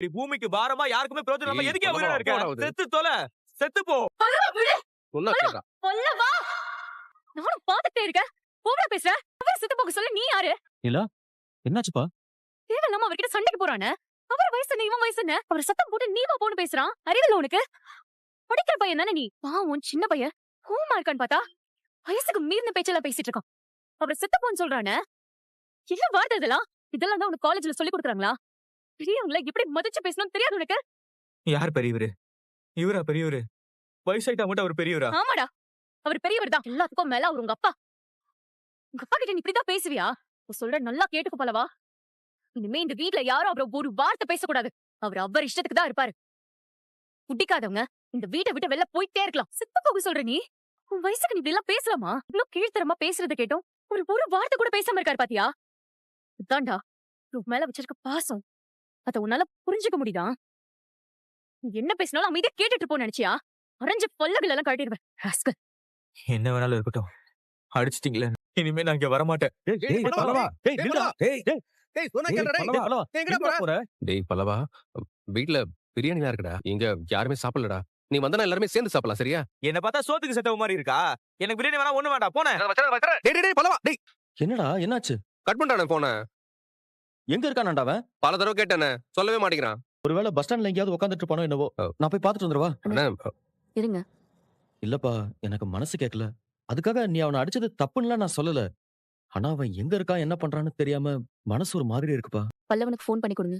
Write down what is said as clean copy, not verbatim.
இப்படி பூமிக்கு பாரமா யாருக்குமே பிரயோஜனம் இல்லாம ஏய், எதுக்கே பல்லவா, உயிரோட இருக்க? போடா இது. செத்து தொலை. செத்து போ. சொன்னா கேக்குறா. பல்லவா நானும் பாத்துட்டே இருக்க போவா பேசுற அவர் சித்த போக சொல்ல நீ யாரு என்னாச்சுப்பா? தேவையில்லாம அவர்கிட்ட சண்டைக்கு போறானே அவர் வயசு என்ன இவன் வயசு என்ன அவர் சத்தம் போட்டு நீ வா போன்னு பேசுறான் அறிவில்ல உனக்கு படிக்கிற பையன் தானே நீ பாவம் சின்ன பையன் ஹோமா இருக்கான்னு பார்த்தா வயசுக்கு மீறின பேச்செல்லாம் பேசிட்டு இருக்கான் அவர் செத்த போன்னு சொல்றானே என்ன வார்த்தை இதெல்லாம் தான் உனக்கு காலேஜ்ல சொல்லி கொடுக்குறாங்களா பெரியவங்கள எப்படி மதிச்சு பேசணும்னு தெரியாது உனக்கு யார் பெரியவரு? இவரா பெரியவரு? வயசாயிட்டா மட்டும் அவர் பெரியவரா? ஆமாடா அவர் பெரியவர் தான் எல்லாத்துக்கும் மேல அவர் உங்க அப்பா கிட்ட நீ இப்படிதான் பேசுவியா சொல்ற நல்லா கேட்டுக்கு பலவா இனிமே இந்த வீட்ல யாரும் அவரை ஒரு வார்த்தை பேசக்கூடாது அவர் இஷ்டத்துக்கு தான் இருப்பாரு குடிக்காதவங்க இந்த வீட்டை விட்டு வெளில போயிட்டே இருக்கலாம் சித்த போக சொல்ற நீ உன் வயசுக்கு நீ இப்படி எல்லாம் பேசலாமா இவ்வளவு கீழ்த்தரமா பேசுறத கேட்டோம் ஒரு வார்த்தை கூட பேசாம இருக்காரு பாத்தியா இதான்டா உன் மேல வச்சிருக்க பாசம் அத உன்னால புரிஞ்சுக்க முடியுதா நீ என்ன பேசினாலும் அமைதியா கேட்டுட்டு போ நினைச்சியா அரைஞ்ச பல்லகள் எல்லாம் கட்டிடுவேன் ராஸ்கல். என்ன வேணாலும் இருக்கட்டும். அடிச்சிட்டீங்களே. இனிமே நான் இங்க வரமாட்டேன். ஏய், பல்லவா. டேய் நில்லுடா. டேய் டேய், சொன்னா டேய், கேளுடா, டேய். பல்லவா, எங்கடா போற? டேய் பல்லவா, வீட்ல பிரியாணிலாம் இருக்குடா. இங்க யாருமே சாப்பிடலடா. நீ வந்தா எல்லாருமே சேர்ந்து சாப்பிடலாம், சரியா? என்ன பார்த்தா சோத்துக்கு செத்தவ மாதிரி இருக்கா? எனக்கு பிரியாணி வேணா ஒண்ணு வேண்டாம். போனேன். டேய் பல்லவா, டேய் என்னடா என்னாச்சு? கட் பண்ணிட்டானே போன. எங்க இருக்கானாண்டா அவன்? பல தடவை கேட்டேனே, சொல்லவே மாட்டேங்கிறான். ஒருவேளை பஸ் ஸ்டாண்ட்ல எங்கேயாவது உட்காந்துட்டு இருப்பானோ என்னவோ. நான் போய் பாத்துட்டு வந்துருவா. அண்ணா, இருங்க இல்லப்பா, எனக்கு மனசு கேட்கல. அதுக்காக நீ அவனை அடிச்சது தப்புன்னுலாம் நான் சொல்லல. ஆனா அவன் எங்க இருக்கான் என்ன பண்றான்னு தெரியாம மனசு ஒரு மாதிரி இருக்குப்பா. பல்லவனுக்கு ஃபோன் பண்ணி கொடுங்க